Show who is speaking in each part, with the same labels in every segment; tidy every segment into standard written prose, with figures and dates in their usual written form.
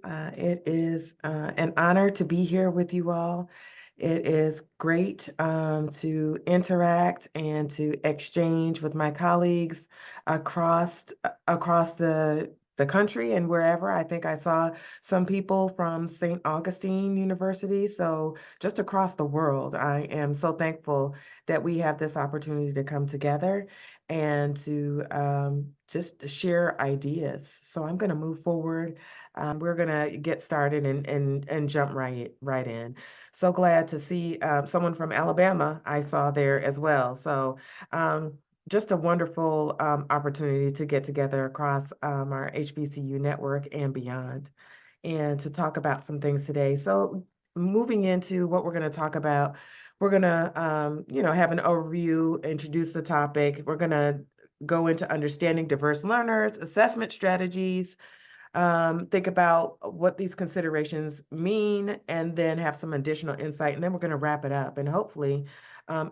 Speaker 1: It is an honor to be here with you all. It is great to interact and to exchange with my colleagues across the country and wherever. I think I saw some people from St. Augustine University, so just across the world. I am so thankful that we have this opportunity to come together and to just share ideas. So I'm going to move forward. We're gonna get started and jump right in. So glad to see someone from Alabama I saw there as well. So um, just a wonderful opportunity to get together across our HBCU network and beyond, and to talk about some things today. So moving into what we're going to talk about, we're going to have an overview, introduce the topic. We're going to go into understanding diverse learners, assessment strategies, think about what these considerations mean, and then have some additional insight. And then we're going to wrap it up. And hopefully,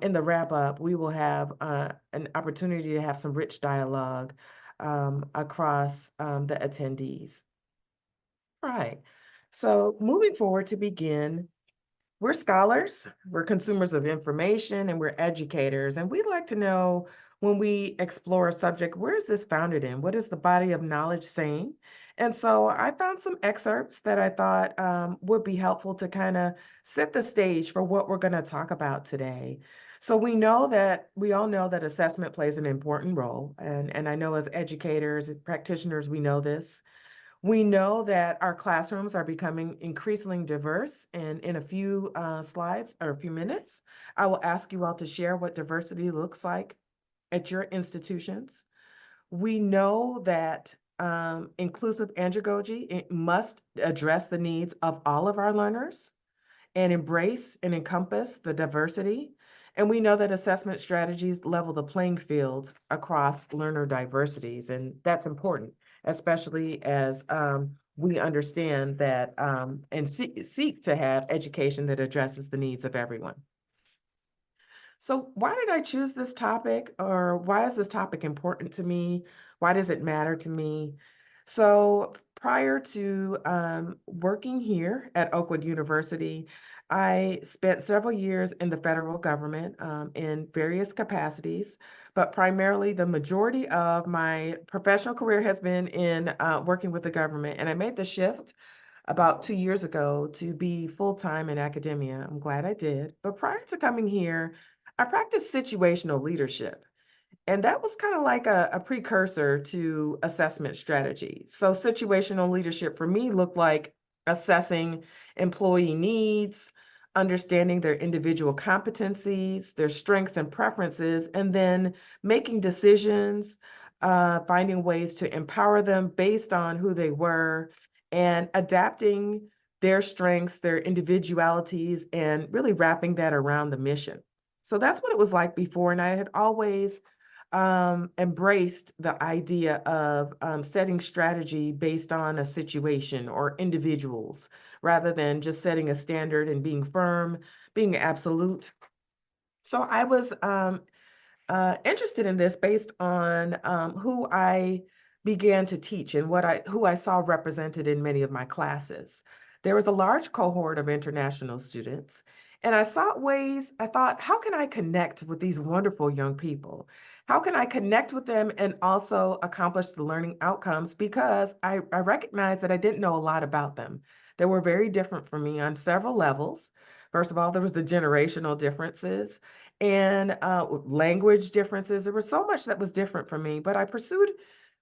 Speaker 1: in the wrap up, we will have an opportunity to have some rich dialogue across the attendees. All right. So moving forward to begin, we're scholars, we're consumers of information, and we're educators. And we'd like to know, when we explore a subject, where is this founded in? What is the body of knowledge saying? And so I found some excerpts that I thought would be helpful to kind of set the stage for what we're going to talk about today. So we all know that assessment plays an important role. And I know as educators, practitioners, we know this. We know that our classrooms are becoming increasingly diverse, and in a few slides or a few minutes, I will ask you all to share what diversity looks like at your institutions. We know that inclusive andragogy, it must address the needs of all of our learners and embrace and encompass the diversity. And we know that assessment strategies level the playing field across learner diversities, and that's important, especially as we understand that and seek to have education that addresses the needs of everyone. So why did I choose this topic, or why is this topic important to me? Why does it matter to me? So prior to working here at Oakwood University, I spent several years in the federal government in various capacities, but primarily the majority of my professional career has been in working with the government. And I made the shift about 2 years ago to be full-time in academia. I'm glad I did. But prior to coming here, I practiced situational leadership. And that was kind of like a precursor to assessment strategy. So situational leadership for me looked like assessing employee needs, understanding their individual competencies, their strengths and preferences, and then making decisions, finding ways to empower them based on who they were, and adapting their strengths, their individualities, and really wrapping that around the mission. So that's what it was like before. And I had always embraced the idea of setting strategy based on a situation or individuals, rather than just setting a standard and being firm, being absolute. So I was interested in this based on who I began to teach and who I saw represented in many of my classes. There was a large cohort of international students, and I thought, how can I connect with these wonderful young people? How can I connect with them and also accomplish the learning outcomes? Because I recognized that I didn't know a lot about them. They were very different from me on several levels. First of all, there was the generational differences and language differences. There was so much that was different from me, but I pursued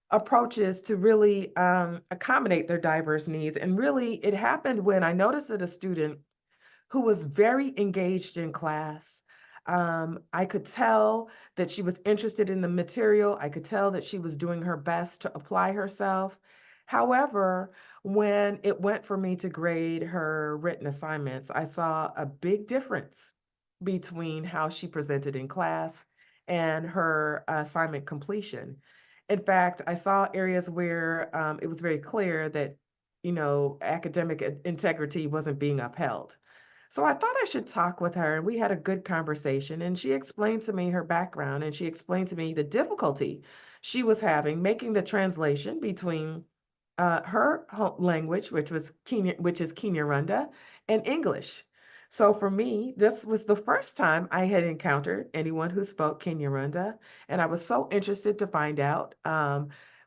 Speaker 1: approaches to really accommodate their diverse needs. And really, it happened when I noticed that a student who was very engaged in class. I could tell that she was interested in the material. I could tell that she was doing her best to apply herself. However, when it went for me to grade her written assignments, I saw a big difference between how she presented in class and her assignment completion. In fact, I saw areas where it was very clear that, academic integrity wasn't being upheld. So I thought I should talk with her, and we had a good conversation, and she explained to me her background, and she explained to me the difficulty she was having making the translation between her home language, which is Kinyarwanda, and English. So for me, this was the first time I had encountered anyone who spoke Kinyarwanda, and I was so interested to find out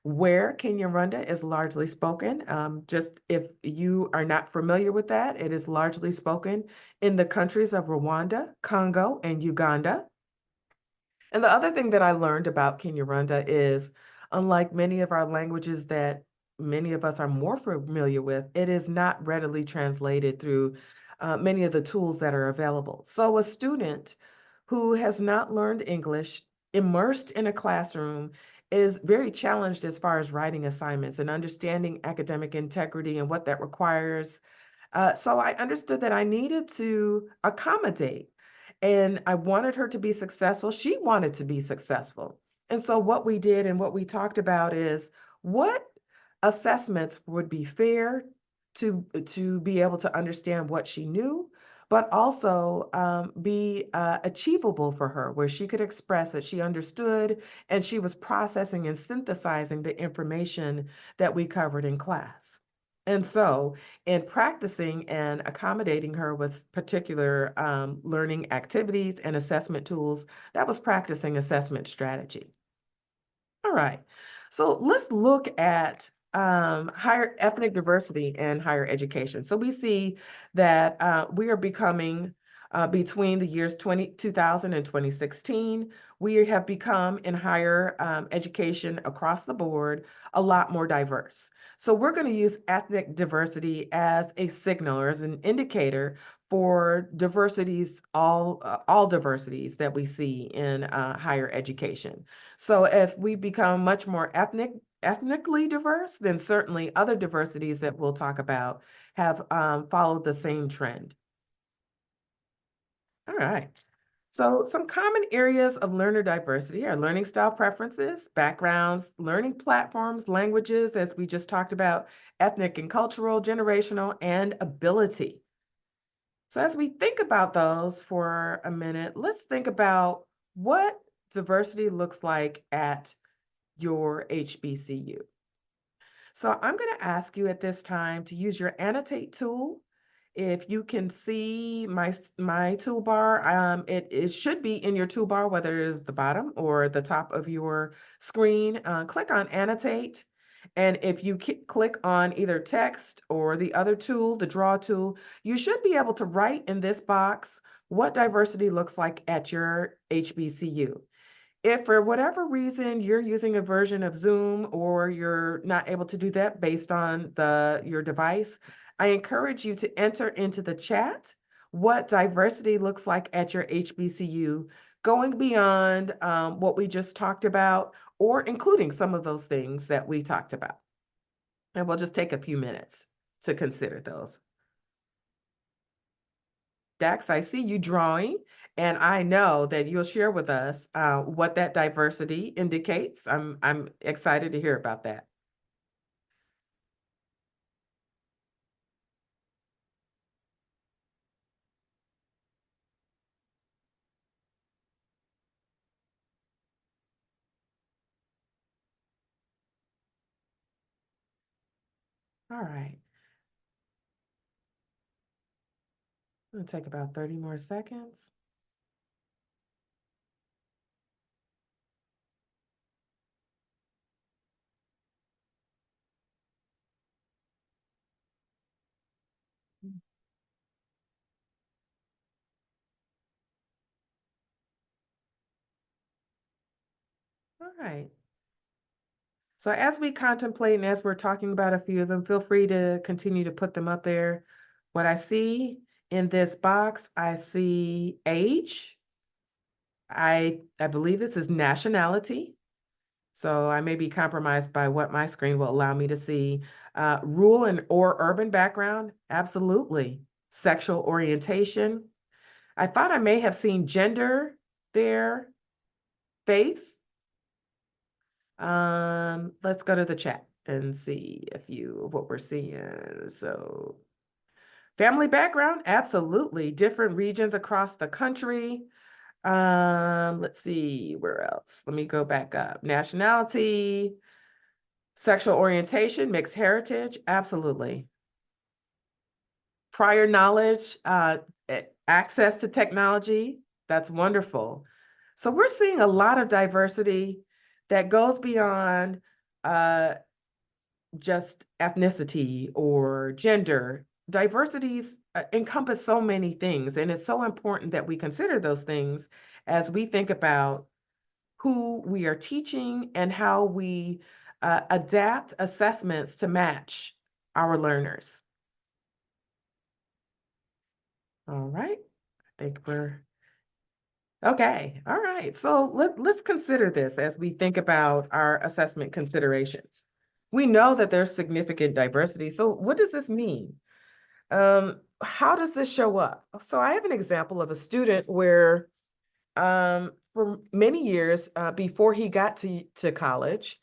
Speaker 1: where Kinyarwanda is largely spoken. Just if you are not familiar with that, it is largely spoken in the countries of Rwanda, Congo, and Uganda. And the other thing that I learned about Kinyarwanda is, unlike many of our languages that many of us are more familiar with, it is not readily translated through many of the tools that are available. So a student who has not learned English, immersed in a classroom, is very challenged as far as writing assignments and understanding academic integrity and what that requires. So I understood that I needed to accommodate, and I wanted her to be successful. She wanted to be successful. And so what we did and what we talked about is what assessments would be fair to be able to understand what she knew, but also be achievable for her, where she could express that she understood and she was processing and synthesizing the information that we covered in class. And so, in practicing and accommodating her with particular learning activities and assessment tools, that was practicing assessment strategy. All right. So let's look at higher ethnic diversity in higher education. So we see that we are becoming, between the years 2000 and 2016, we have become in higher education across the board a lot more diverse. So we're going to use ethnic diversity as a signal or as an indicator for diversities, all diversities that we see in higher education. So if we become much more ethnically diverse, then certainly other diversities that we'll talk about have followed the same trend. All right. So some common areas of learner diversity are learning style preferences, backgrounds, learning platforms, languages, as we just talked about, ethnic and cultural, generational, and ability. So as we think about those for a minute, let's think about what diversity looks like at your HBCU. So I'm going to ask you at this time to use your annotate tool. If you can see my toolbar, it should be in your toolbar, whether it is the bottom or the top of your screen. Click on annotate. And if you click on either text or the other tool, the draw tool, you should be able to write in this box what diversity looks like at your HBCU. If for whatever reason you're using a version of Zoom or you're not able to do that based on your device, I encourage you to enter into the chat what diversity looks like at your HBCU, going beyond what we just talked about, or including some of those things that we talked about. And we'll just take a few minutes to consider those. Dax, I see you drawing, and I know that you'll share with us what that diversity indicates. I'm excited to hear about that. All right. It'll take about 30 more seconds. All right. So as we contemplate and as we're talking about a few of them, feel free to continue to put them up there. What I see in this box, I see age. I believe this is nationality. So I may be compromised by what my screen will allow me to see. Rural and or urban background, absolutely. Sexual orientation. I thought I may have seen gender there. Faith. Let's go to the chat and see what we're seeing. So family background, absolutely. Different regions across the country. Let's see, where else? Let me go back up. Nationality, Sexual orientation, mixed heritage, absolutely. Prior knowledge, access to technology, that's wonderful. So we're seeing a lot of diversity that goes beyond uh, just ethnicity or gender. Diversities encompass so many things, and it's so important that we consider those things as we think about who we are teaching and how we adapt assessments to match our learners. All right, I think we're okay. All right, so let's consider this as we think about our assessment considerations. We know that there's significant diversity. So what does this mean? How does this show up? So I have an example of a student where for many years before he got to college,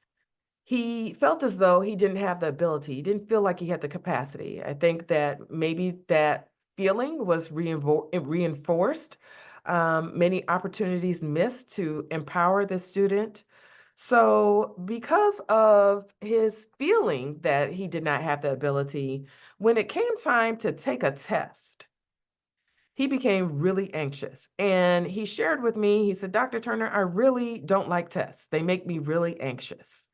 Speaker 1: he felt as though he didn't have the ability. He didn't feel like he had the capacity. I think that maybe that feeling was reinforced. Many opportunities missed to empower the student. So, because of his feeling that he did not have the ability, when it came time to take a test, he became really anxious. And he shared with me, he said, Dr. Turner, I really don't like tests. They make me really anxious.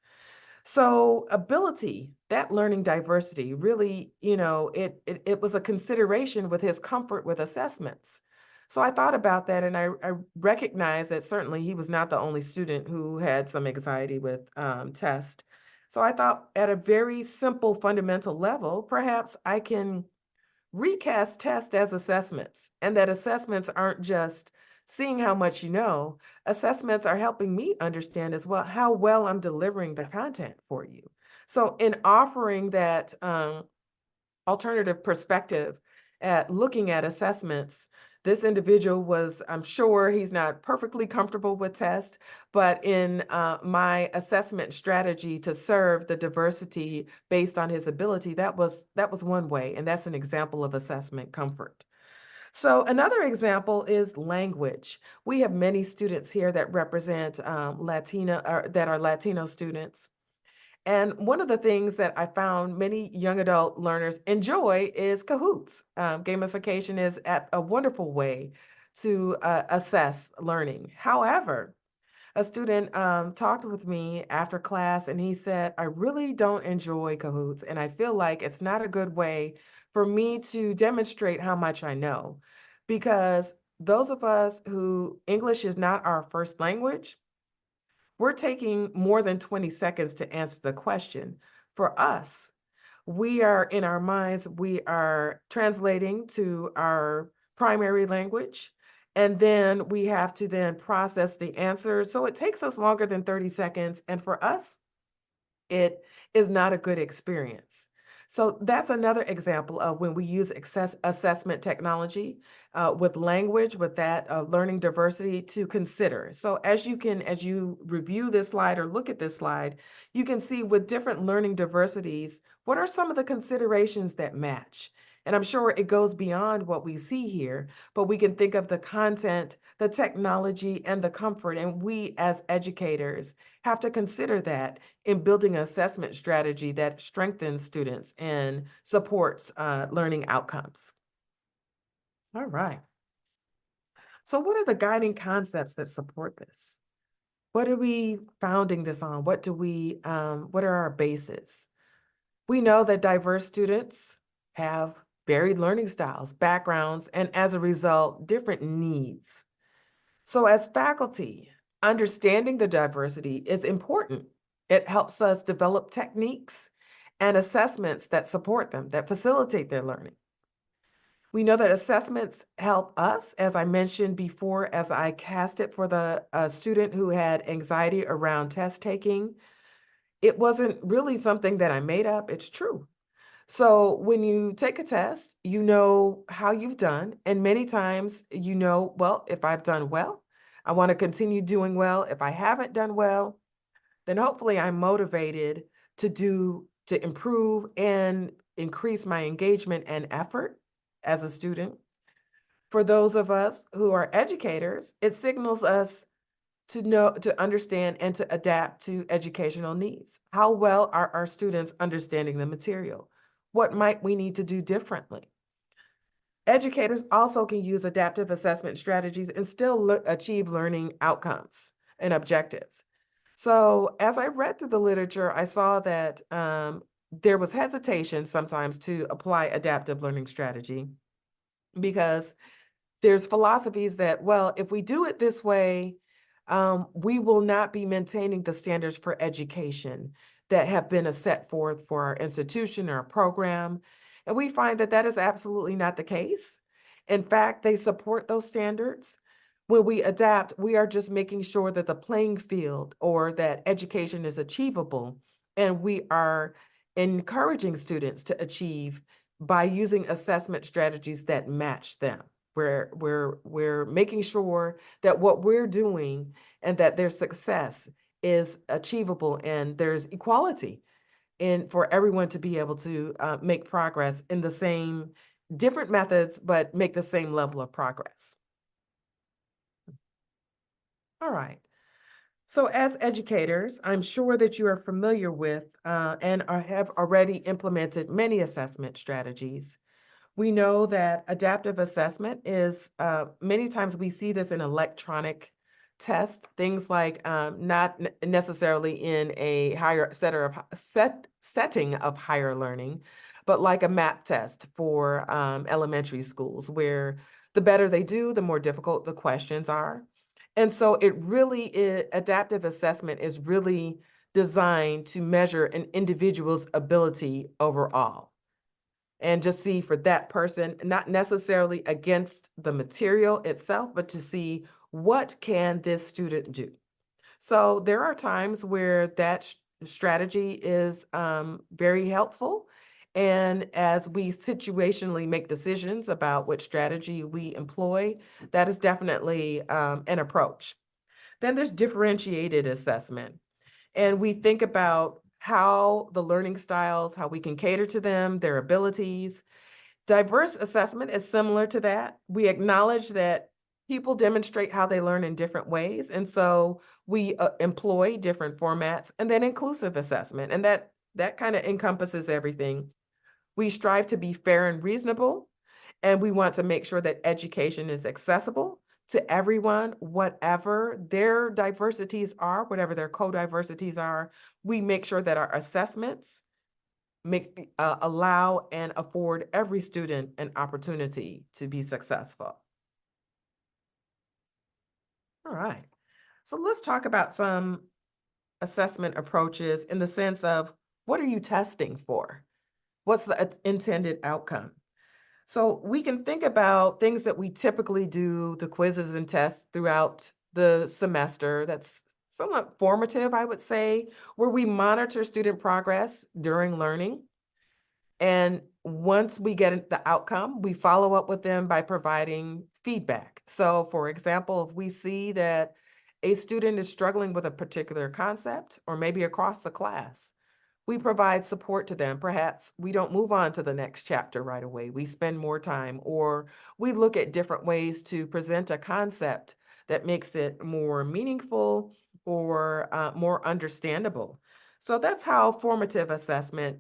Speaker 1: So ability, that learning diversity, really, it was a consideration with his comfort with assessments. So I thought about that, and I recognized that certainly he was not the only student who had some anxiety with test. So I thought at a very simple fundamental level, perhaps I can recast tests as assessments, and that assessments aren't just seeing how much you know. Assessments are helping me understand as well how well I'm delivering the content for you. So, in offering that alternative perspective at looking at assessments, this individual was, I'm sure he's not perfectly comfortable with tests, but in my assessment strategy to serve the diversity based on his ability, that was one way, and that's an example of assessment comfort. So another example is language. We have many students here that represent Latina, or that are Latino students. And one of the things that I found many young adult learners enjoy is Kahoots. Gamification is a wonderful way to assess learning. However, a student talked with me after class and he said, I really don't enjoy Kahoots, and I feel like it's not a good way for me to demonstrate how much I know. Because those of us who English is not our first language, we're taking more than 20 seconds to answer the question. For us, we are in our minds, we are translating to our primary language, and then we have to then process the answer. So it takes us longer than 30 seconds. And for us, it is not a good experience. So that's another example of when we use assessment technology with language, with that learning diversity to consider. So as you review this slide or look at this slide, you can see with different learning diversities, what are some of the considerations that match? And I'm sure it goes beyond what we see here, but we can think of the content, the technology, and the comfort. And we as educators have to consider that in building an assessment strategy that strengthens students and supports learning outcomes. All right. So what are the guiding concepts that support this? What are we founding this on? What are our bases? We know that diverse students have varied learning styles, backgrounds, and as a result, different needs. So, as faculty, understanding the diversity is important. It helps us develop techniques and assessments that support them, that facilitate their learning. We know that assessments help us, as I mentioned before, as I cast it for the student who had anxiety around test taking. It wasn't really something that I made up, it's true. So when you take a test, you know how you've done. And many times, well, if I've done well, I want to continue doing well. If I haven't done well, then hopefully I'm motivated to improve and increase my engagement and effort as a student. For those of us who are educators, it signals us to understand and to adapt to educational needs. How well are our students understanding the material? What might we need to do differently? Educators also can use adaptive assessment strategies and still achieve learning outcomes and objectives. So, as I read through the literature, I saw that there was hesitation sometimes to apply adaptive learning strategy because there's philosophies that, well, if we do it this way, we will not be maintaining the standards for education that have been set forth for our institution or our program. And we find that that is absolutely not the case. In fact, they support those standards. When we adapt, we are just making sure that the playing field or that education is achievable. And we are encouraging students to achieve by using assessment strategies that match them. We're making sure that what we're doing and that their success is achievable and there's equality in for everyone to be able to make progress in the same different methods, but make the same level of progress. All right. So as educators, I'm sure that you are familiar with have already implemented many assessment strategies. We know that adaptive assessment is many times we see this in electronic tests, things like not necessarily in a setting of higher learning, but like a map test for elementary schools, where the better they do, the more difficult the questions are. And so it really is, adaptive assessment is really designed to measure an individual's ability overall and just see for that person, not necessarily against the material itself, but to see what can this student do. So there are times where that strategy is very helpful. And as we situationally make decisions about what strategy we employ, that is definitely an approach. Then there's differentiated assessment. And we think about how the learning styles, how we can cater to them, their abilities. Diverse assessment is similar to that. We acknowledge that people demonstrate how they learn in different ways. And so we employ different formats. And then inclusive assessment. And that kind of encompasses everything. We strive to be fair and reasonable. And we want to make sure that education is accessible to everyone, whatever their diversities are, whatever their co-diversities are. We make sure that our assessments allow and afford every student an opportunity to be successful. All right. So let's talk about some assessment approaches in the sense of what are you testing for? What's the intended outcome? So we can think about things that we typically do, the quizzes and tests throughout the semester. That's somewhat formative, I would say, where we monitor student progress during learning. And once we get the outcome, we follow up with them by providing feedback. So, for example, if we see that a student is struggling with a particular concept or maybe across the class, we provide support to them. Perhaps we don't move on to the next chapter right away. We spend more time, or we look at different ways to present a concept that makes it more meaningful or more understandable. So that's how formative assessment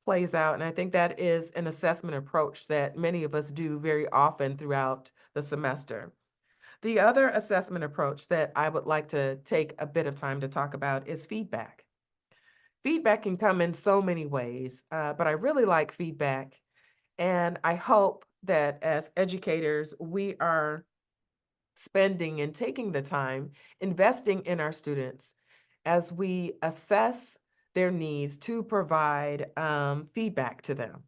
Speaker 1: plays out. And I think that is an assessment approach that many of us do very often throughout the semester. The other assessment approach that I would like to take a bit of time to talk about is feedback. Feedback can come in so many ways, but I really like feedback. And I hope that as educators, we are spending and taking the time, investing in our students as we assess their needs to provide feedback to them.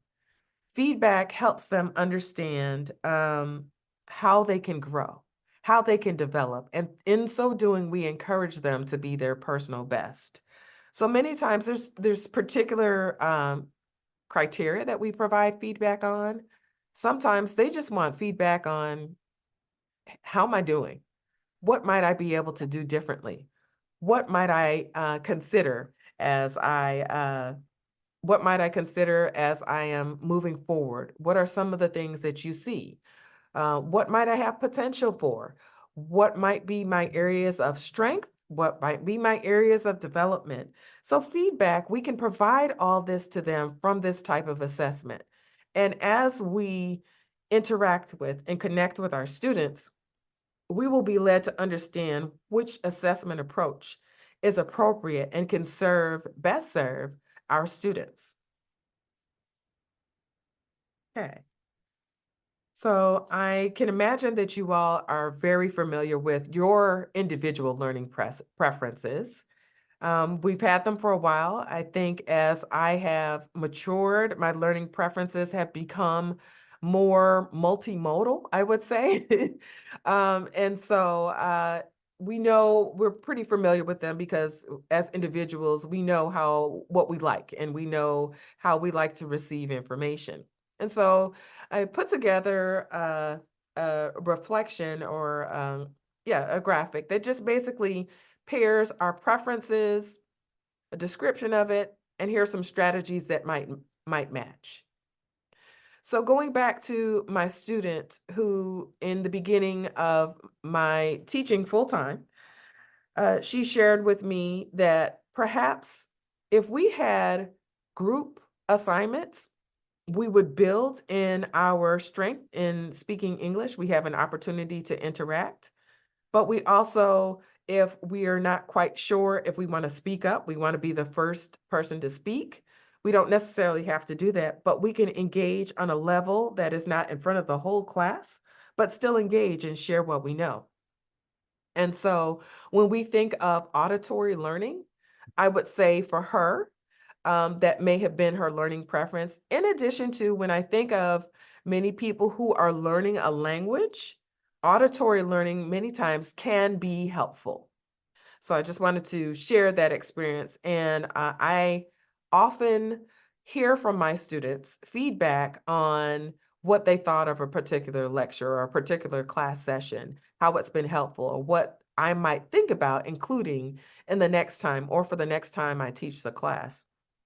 Speaker 1: Feedback helps them understand how they can grow, how they can develop. And in so doing, we encourage them to be their personal best. So many times there's particular criteria that we provide feedback on. Sometimes they just want feedback on how am I doing? What might I be able to do differently? What might I consider as what might I consider as I am moving forward? What are some of the things that you see? What might I have potential for? what might be my areas of strength, what might be my areas of development. So, feedback, we can provide all this to them from this type of assessment. And as we interact with and connect with our students, we will be led to understand which assessment approach is appropriate and can best serve our students. Okay. So I can imagine that you all are very familiar with your individual learning preferences. We've had them for a while. I think as I have matured, my learning preferences have become more multimodal, I would say. And so we know we're pretty familiar with them because as individuals, we know what we like and we know how we like to receive information. And so I put together a reflection or a graphic that just basically pairs our preferences, a description of it, and here are some strategies that might match. So going back to my student who in the beginning of my teaching full-time, she shared with me that perhaps if we had group assignments, we would build in our strength in speaking English. We have an opportunity to interact. But we also, if we are not quite sure if we want to speak up, we want to be the first person to speak. We don't necessarily have to do that, but we can engage on a level that is not in front of the whole class, but still engage and share what we know. And so when we think of auditory learning, I would say for her, that may have been her learning preference. In addition to when I think of many people who are learning a language, auditory learning many times can be helpful. So I just wanted to share that experience. And I often hear from my students feedback on what they thought of a particular lecture or a particular class session, how it's been helpful, or what I might think about including in the next time or for the next time I teach the class.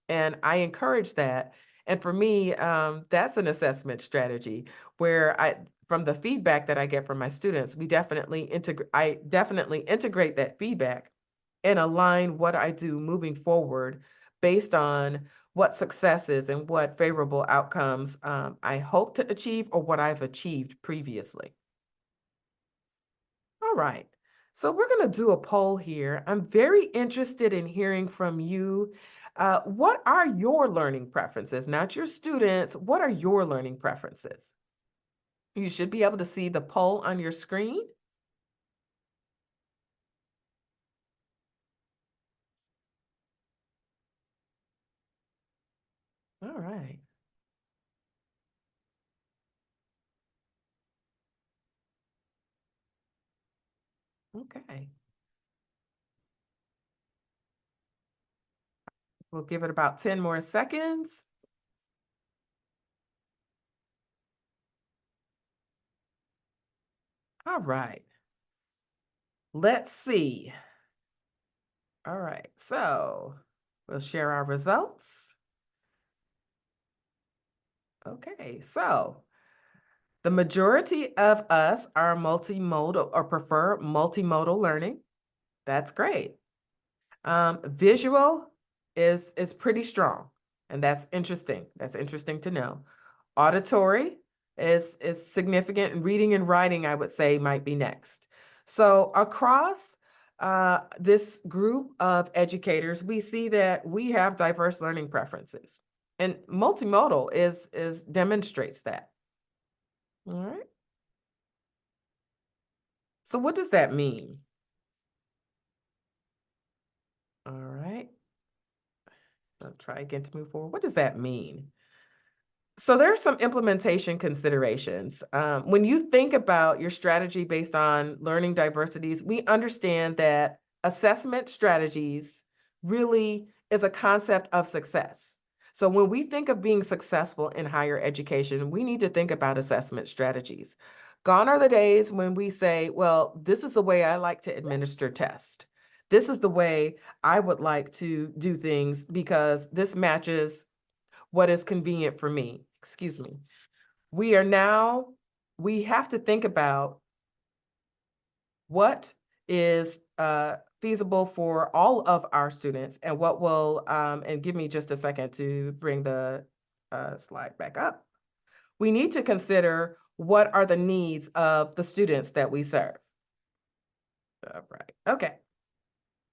Speaker 1: And I encourage that. And for me, that's an assessment strategy where from the feedback that I get from my students, I definitely integrate that feedback and align what I do moving forward based on what successes and what favorable outcomes I hope to achieve or what I've achieved previously. All right. So we're going to do a poll here. I'm very interested in hearing from you. What are your learning preferences? Not your students. What are your learning preferences? You should be able to see the poll on your screen. All right. Okay. We'll give it about 10 more seconds. All right. Let's see. All right. So we'll share our results. Okay. So the majority of us are multimodal or prefer multimodal learning. That's great. Visual is pretty strong, and that's interesting. That's interesting to know. Auditory is significant, and reading and writing, I would say, might be next. So across this group of educators, we see that we have diverse learning preferences, and multimodal is demonstrates that. All right. So what does that mean? All right. I'll try again to move forward. What does that mean? So there are some implementation considerations. When you think about your strategy based on learning diversities, we understand that assessment strategies really is a concept of success. So when we think of being successful in higher education, we need to think about assessment strategies. Gone are the days when we say, well, this is the way I like to administer tests. This is the way I would like to do things because this matches what is convenient for me. Excuse me. We are now, we have to think about what is feasible for all of our students and what will, and give me just a second to bring the slide back up. We need to consider what are the needs of the students that we serve. All right. Okay.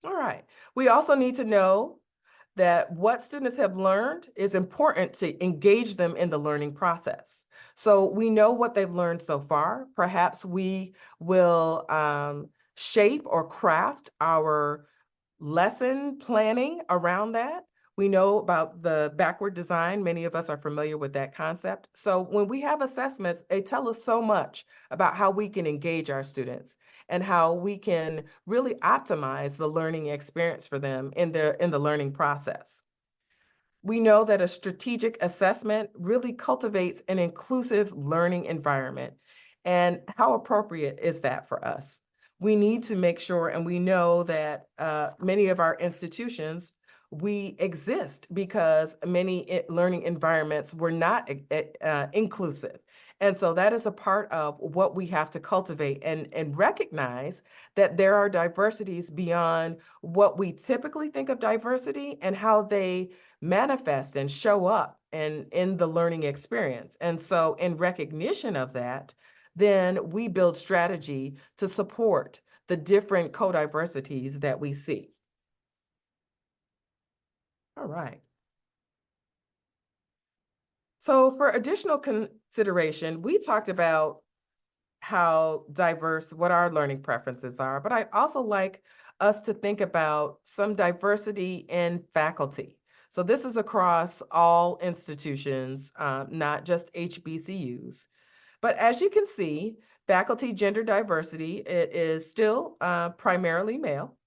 Speaker 1: All right. We also need to know that what students have learned is important to engage them in the learning process. So we know what they've learned so far. Perhaps we will shape or craft our lesson planning around that. We know about the backward design. Many of us are familiar with that concept. So when we have assessments, they tell us so much about how we can engage our students and how we can really optimize the learning experience for them in the learning process. We know that a strategic assessment really cultivates an inclusive learning environment. And how appropriate is that for us? We need to make sure, and we know that many of our institutions, we exist because many learning environments were not inclusive. And so that is a part of what we have to cultivate and recognize that there are diversities beyond what we typically think of diversity and how they manifest and show up in the learning experience. And so in recognition of that, then we build strategy to support the different co-diversities that we see. All right. So for additional consideration, we talked about how diverse, what our learning preferences are, but I'd also like us to think about some diversity in faculty. So this is across all institutions, not just HBCUs. But as you can see, faculty gender diversity, it is still primarily male.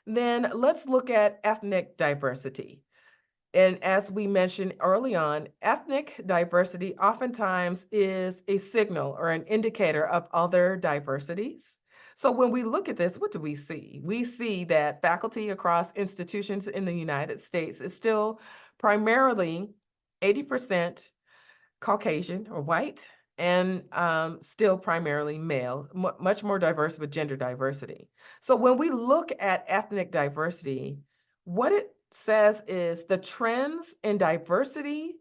Speaker 1: Then let's look at ethnic diversity. And as we mentioned early on, ethnic diversity oftentimes is a signal or an indicator of other diversities. So when we look at this, what do we see? We see that faculty across institutions in the United States is still primarily 80% Caucasian or white, and still primarily male, much more diverse with gender diversity. So when we look at ethnic diversity, what it says is the trends in diversity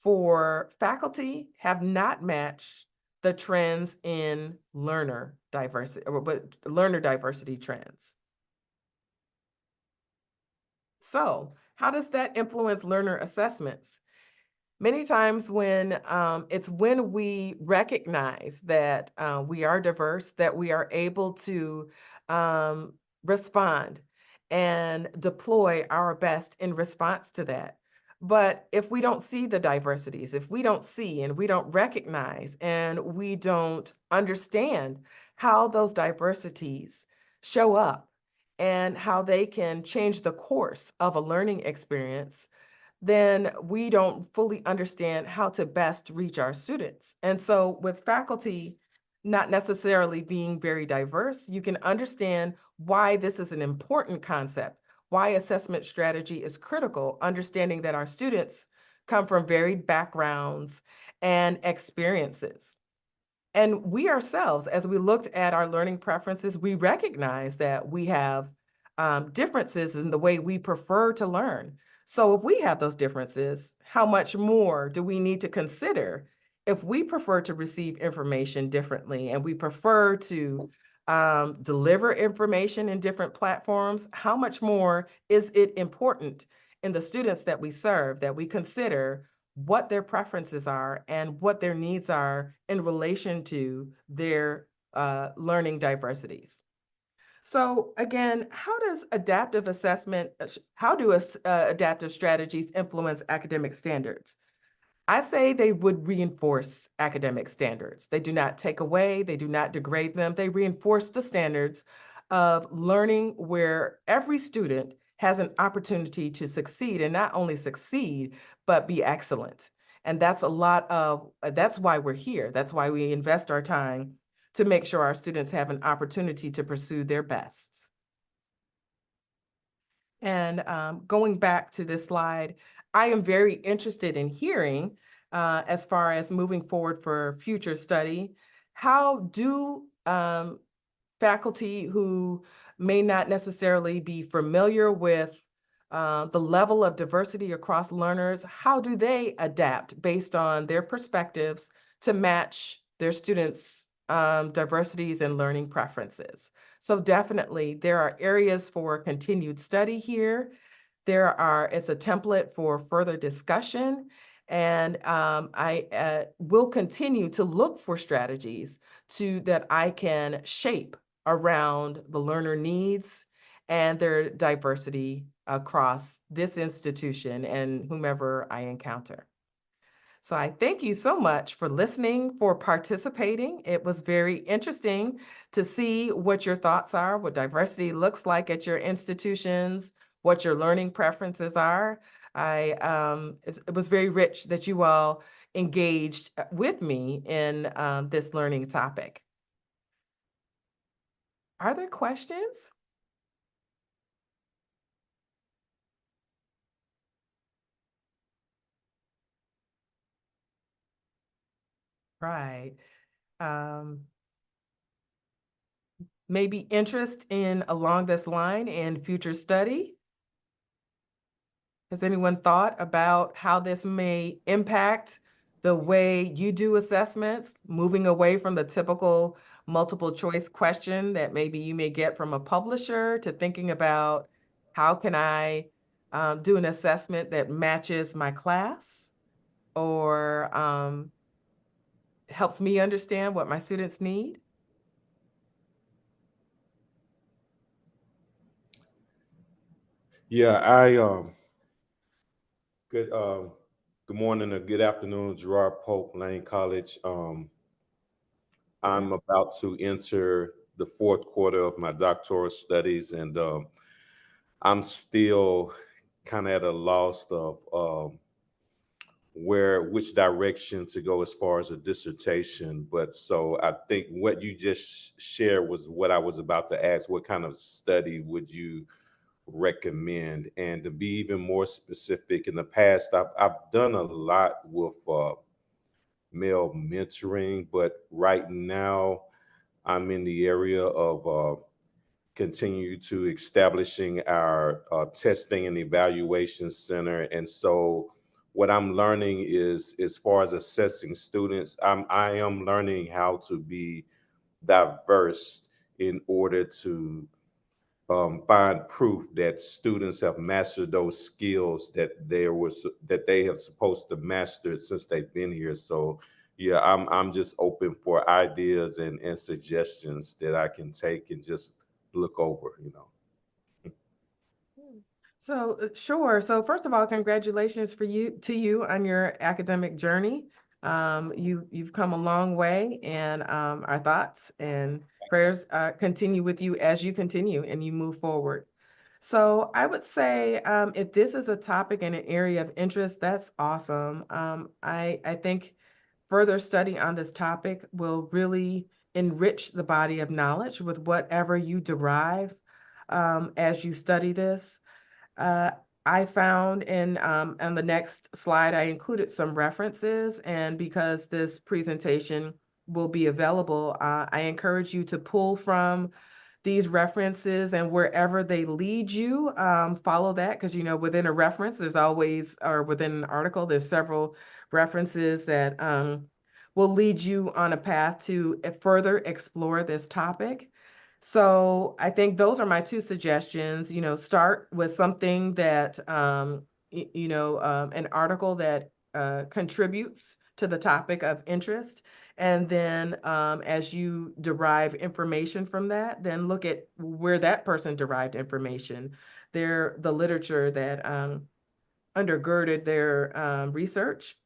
Speaker 1: for faculty have not matched the trends in learner diversity, but learner diversity trends. So how does that influence learner assessments? Many times when it's when we recognize that we are diverse, that we are able to respond and deploy our best in response to that. But if we don't see the diversities, if we don't see and we don't recognize and we don't understand how those diversities show up and how they can change the course of a learning experience, then we don't fully understand how to best reach our students. And so with faculty not necessarily being very diverse, you can understand why this is an important concept, why assessment strategy is critical, understanding that our students come from varied backgrounds and experiences. And we ourselves, as we looked at our learning preferences, we recognize that we have differences in the way we prefer to learn. So if we have those differences, how much more do we need to consider if we prefer to receive information differently and we prefer to deliver information in different platforms? How much more is it important in the students that we serve that we consider what their preferences are and what their needs are in relation to their learning diversities? So again, how does adaptive assessment, how do adaptive strategies influence academic standards? I say they would reinforce academic standards. They do not take away, they do not degrade them. They reinforce the standards of learning where every student has an opportunity to succeed, and not only succeed, but be excellent. And that's a lot of, that's why we're here. That's why we invest our time to make sure our students have an opportunity to pursue their bests. And going back to this slide, I am very interested in hearing, as far as moving forward for future study, how do faculty who may not necessarily be familiar with the level of diversity across learners, how do they adapt based on their perspectives to match their students' diversities and learning preferences? So definitely there are areas for continued study here. It's a template for further discussion, and I will continue to look for strategies that I can shape around the learner needs and their diversity across this institution and whomever I encounter. So I thank you so much for listening, for participating. It was very interesting to see what your thoughts are, what diversity looks like at your institutions, what your learning preferences are. It was very rich that you all engaged with me in this learning topic. Are there questions? Right. Um, Maybe interest in along this line in future study? Has anyone thought about how this may impact the way you do assessments, moving away from the typical multiple choice question that maybe you may get from a publisher to thinking about how can I do an assessment that matches my class or helps me understand what my students need?
Speaker 2: Yeah, I good good morning or good afternoon, Gerard Polk, Lane College. I'm about to enter the fourth quarter of my doctoral studies, and I'm still kind of at a loss of which direction to go as far as a dissertation. But so I think what you just shared was what I was about to ask. What kind of study would you recommend? And to be even more specific, in the past, I've done a lot with male mentoring, but right now I'm in the area of continue to establishing our testing and evaluation center. And so what I'm learning is, as far as assessing students, I am learning how to be diverse in order to find proof that students have mastered those skills that they have supposed to master since they've been here. So yeah, I'm just open for ideas and suggestions that I can take and just look over, you know.
Speaker 1: Hmm. So, sure. So, first of all, congratulations to you on your academic journey. You've come a long way, and our thoughts and prayers continue with you as you continue and you move forward. So, I would say if this is a topic and an area of interest, that's awesome. I think further study on this topic will really enrich the body of knowledge with whatever you derive as you study this. Uh, I found on the next slide, I included some references, and because this presentation will be available, I encourage you to pull from these references, and wherever they lead you, follow that, because within a reference, there's always, or within an article, there's several references that will lead you on a path to further explore this topic. So I think those are my two suggestions. Start with something that an article that contributes to the topic of interest. And then as you derive information from that, then look at where that person derived information, the literature that undergirded their research,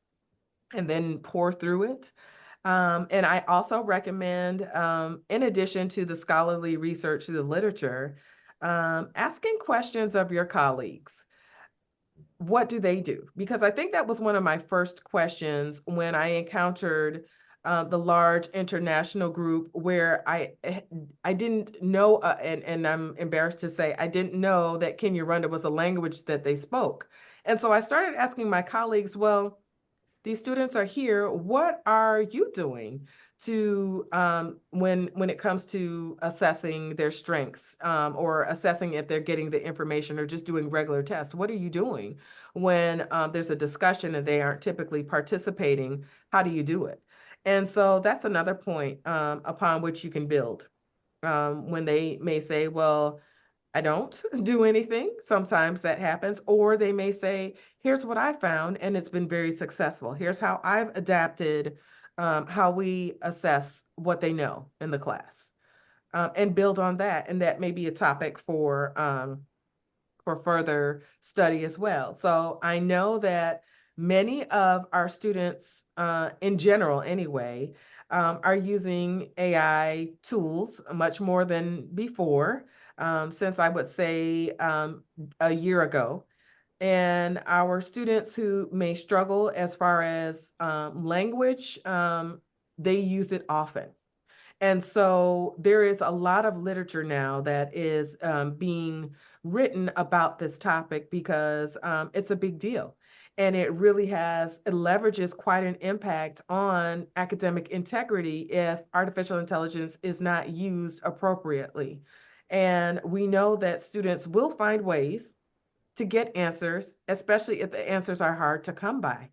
Speaker 1: and then pour through it. And I also recommend, in addition to the scholarly research, the literature, asking questions of your colleagues. What do they do? Because I think that was one of my first questions when I encountered the large international group where I didn't know, and I'm embarrassed to say, I didn't know that Kinyarwanda was a language that they spoke. And so I started asking my colleagues, well, these students are here. What are you doing to when it comes to assessing their strengths, or assessing if they're getting the information or just doing regular tests. What are you doing when there's a discussion and they aren't typically participating? How do you do it? And so that's another point upon which you can build. When they may say, well, I don't do anything. Sometimes that happens. Or they may say, here's what I found, and it's been very successful. Here's how I've adapted how we assess what they know in the class, and build on that. And that may be a topic for further study as well. So I know that many of our students, in general anyway, are using AI tools much more than before, since I would say a year ago. And our students who may struggle as far as language, they use it often. And so there is a lot of literature now that is being written about this topic because it's a big deal. And it really it leverages quite an impact on academic integrity if artificial intelligence is not used appropriately. And we know that students will find ways to get answers, especially if the answers are hard to come by.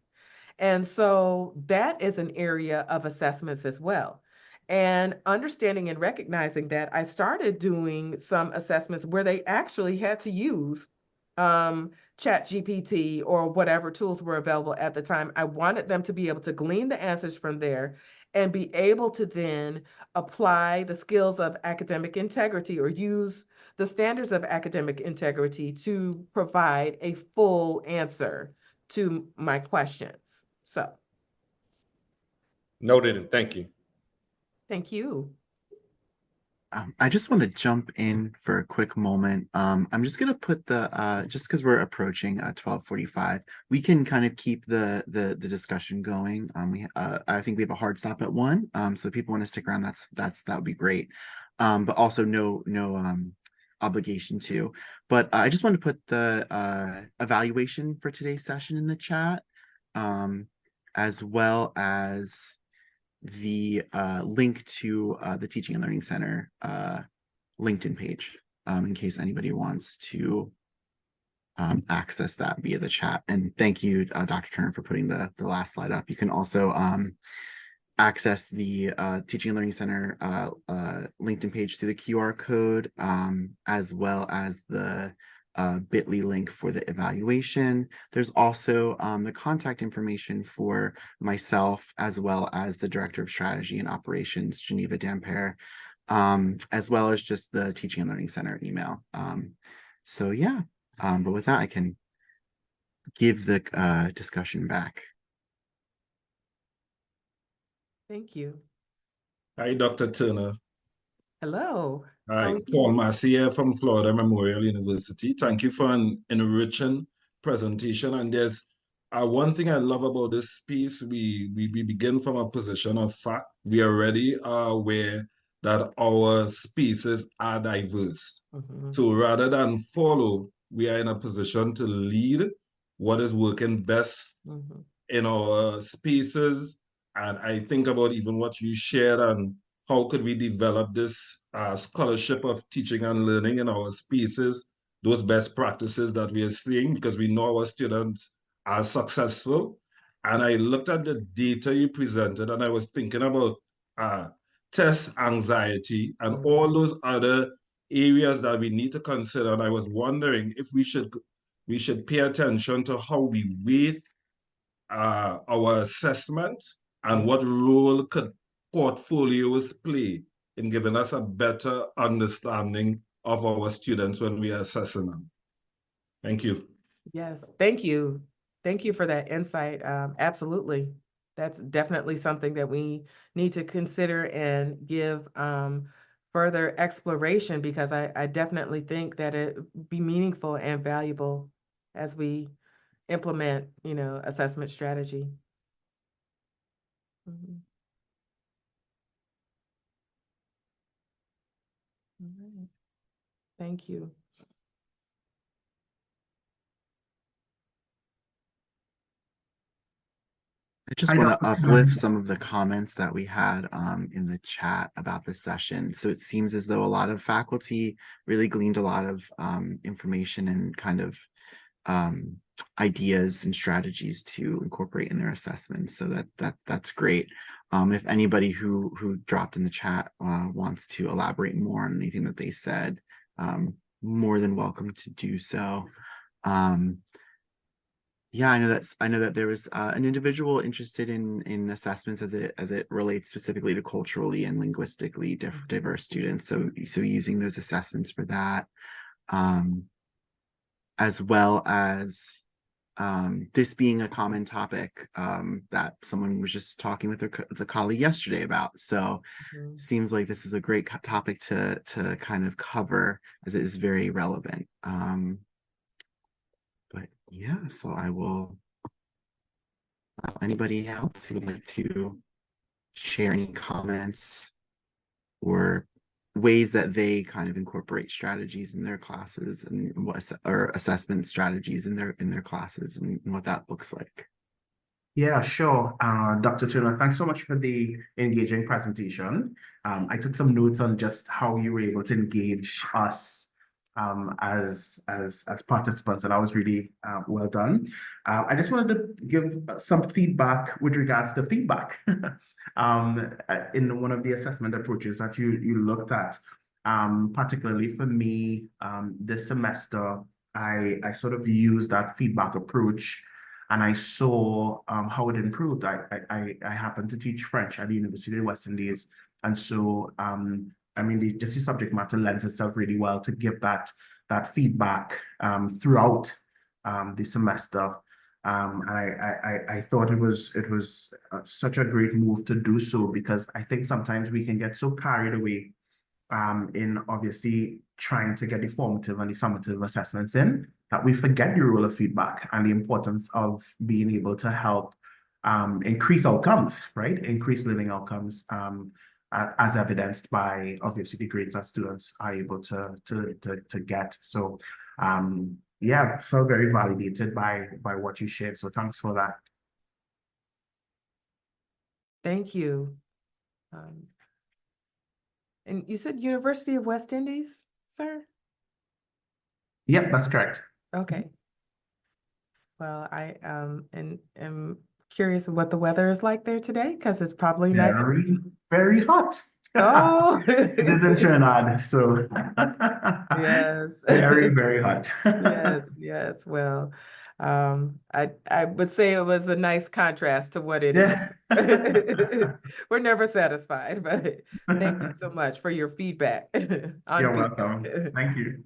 Speaker 1: And so that is an area of assessments as well. And understanding and recognizing that, I started doing some assessments where they actually had to use Chat GPT or whatever tools were available at the time. I wanted them to be able to glean the answers from there and be able to then apply the skills of academic integrity or use the standards of academic integrity to provide a full answer to my questions. So,
Speaker 2: Noted, and thank you.
Speaker 1: thank you.
Speaker 3: I just want to jump in for a quick moment. I'm just gonna put the just because we're approaching 12:45, we can kind of keep the discussion going. I think we have a hard stop at 1. So if people want to stick around, that would be great. But also no obligation to. But I just want to put the evaluation for today's session in the chat, as well as the link to the Teaching and Learning Center LinkedIn page, in case anybody wants to access that via the chat. And thank you, Dr. Turner, for putting the last slide up. You can also access the Teaching and Learning Center LinkedIn page through the QR code, as well as the bit.ly link for the evaluation. There's also the contact information for myself, as well as the Director of Strategy and Operations, Geneva Dampere, as well as just the Teaching and Learning Center email. So yeah, but with that, I can give the discussion back.
Speaker 1: Thank you.
Speaker 4: Hi, Dr. Turner.
Speaker 1: Hello. How
Speaker 4: Hi,
Speaker 1: are
Speaker 4: Paul
Speaker 1: you?
Speaker 4: Massey here from Florida Memorial University. Thank you for an enriching presentation. And there's one thing I love about this piece. We begin from a position of fact. We already are aware that our species are diverse.
Speaker 1: Mhm.
Speaker 4: So rather than follow, we are in a position to lead what is working best
Speaker 1: Mhm.
Speaker 4: in our spaces. And I think about even what you shared and how could we develop this scholarship of teaching and learning in our spaces, those best practices that we are seeing, because we know our students are successful. And I looked at the data you presented and I was thinking about test anxiety and all those other areas that we need to consider. And I was wondering if we should pay attention to how we weight our assessment and what role could portfolios play in giving us a better understanding of our students when we are assessing them. Thank you.
Speaker 1: Yes, thank you. Thank you for that insight. Absolutely. That's definitely something that we need to consider and give further exploration, because I definitely think that it be meaningful and valuable as we implement, assessment strategy. Mhm. All right. Thank you.
Speaker 3: I just
Speaker 5: Hi,
Speaker 3: want to
Speaker 5: Dr.
Speaker 3: uplift some of the comments that we had in the chat about this session. So it seems as though a lot of faculty really gleaned a lot of information and kind of ideas and strategies to incorporate in their assessments. So that's great. If anybody who dropped in the chat wants to elaborate more on anything that they said, more than welcome to do so. Yeah, I know that there was an individual interested in assessments as it relates specifically to culturally and linguistically diverse students. So using those assessments for that, as well as this being a common topic that someone was just talking with the colleague yesterday about. So seems like this is a great topic to kind of cover, as it is very relevant. But yeah, so I will. Anybody else who would like to share any comments or ways that they kind of incorporate strategies in their classes, and or assessment strategies in their classes, and what that looks like?
Speaker 5: Yeah, sure. Dr. Turner, thanks so much for the engaging presentation. I took some notes on just how you were able to engage us as participants, and that was really well done. I just wanted to give some feedback with regards to feedback in one of the assessment approaches that you looked at. Particularly for me, this semester, I sort of used that feedback approach, and I saw how it improved. I happened to teach French at the University of the West Indies, and so I mean, just the subject matter lends itself really well to give that feedback throughout the semester. And I thought it was such a great move to do so, because I think sometimes we can get so carried away in obviously trying to get the formative and the summative assessments in, that we forget the role of feedback and the importance of being able to help increase outcomes, right? Increase learning outcomes, as evidenced by obviously the grades that students are able to get. So yeah, felt very validated by what you shared. So thanks for that.
Speaker 1: Thank you. And you said University of West Indies, sir?
Speaker 5: Yep, that's correct.
Speaker 1: Okay. Well, I am curious what the weather is like there today, because it's probably not.
Speaker 5: Very, very hot.
Speaker 1: Oh,
Speaker 5: It is in Trinidad, so
Speaker 1: yes.
Speaker 5: very, very hot.
Speaker 1: Yes, yes. Well, I would say it was a nice contrast to what it is.
Speaker 5: Yeah.
Speaker 1: We're never satisfied, but thank you so much for your feedback on
Speaker 5: You're
Speaker 1: feedback.
Speaker 5: welcome. Thank you.